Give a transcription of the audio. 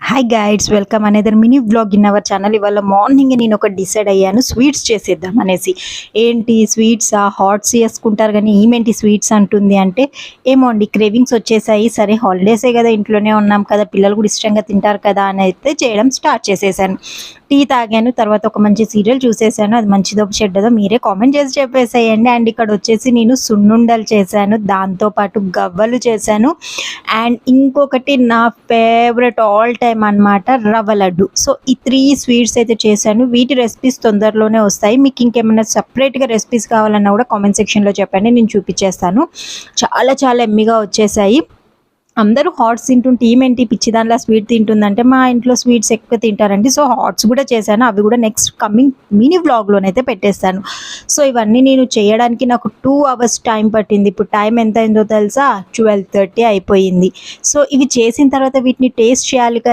Hi guides, welcome another mini vlog in our channel. ఇవాళ morning నేను ఒక decide అయ్యాను స్వీట్స్ చేసేద్దాం అనేసి. ఏంటి స్వీట్సా, హాట్స్ చేసుకుంటారు కానీ ఈమెంటి స్వీట్స్ అంటుంది అంటే, ఏమో అండి క్రేవింగ్స్ వచ్చేసాయి. సరే హాలిడేసే కదా, ఇంట్లోనే ఉన్నాం కదా, పిల్లలు కూడా ఇష్టంగా తింటారు కదా అని అయితే చేయడం స్టార్ట్ చేసేసాను. టీ తాగాను, తర్వాత ఒక మంచి సీరియల్ చూసేసాను. అది మంచిదో చెడ్డదో మీరే కామెంట్ చేసి చెప్పేసేయండి. అండ్ ఇక్కడ వచ్చేసి నేను సున్నుండలు చేశాను, దాంతోపాటు గవ్వలు చేశాను, అండ్ ఇంకొకటి నా ఫేవరెట్ ఆల్ టైమ్ అనమాట రవ్వ లడ్డు. సో ఈ 3 స్వీట్స్ అయితే చేశాను. వీటి రెసిపీస్ తొందరలోనే వస్తాయి. మీకు ఇంకేమైనా సపరేట్గా రెసిపీస్ కావాలన్నా కూడా కామెంట్ సెక్షన్లో చెప్పండి, నేను చూపించేస్తాను. చాలా చాలా ఎమ్మిగా వచ్చేసాయి. అందరూ హాట్స్ తింటుంటే ఈమెంటి పిచ్చి దానిలా స్వీట్ తింటుందంటే, మా ఇంట్లో స్వీట్స్ ఎక్కువ తింటారండి. సో హాట్స్ కూడా చేశాను, అవి కూడా నెక్స్ట్ కమింగ్ మినీ వ్లాగ్లోనైతే పెట్టేస్తాను. సో ఇవన్నీ నేను చేయడానికి నాకు 2 అవర్స్ టైం పట్టింది. ఇప్పుడు టైం ఎంత అయిందో తెలుసా, 12:30 అయిపోయింది. సో ఇవి చేసిన తర్వాత వీటిని టేస్ట్ చేయాలి కదా.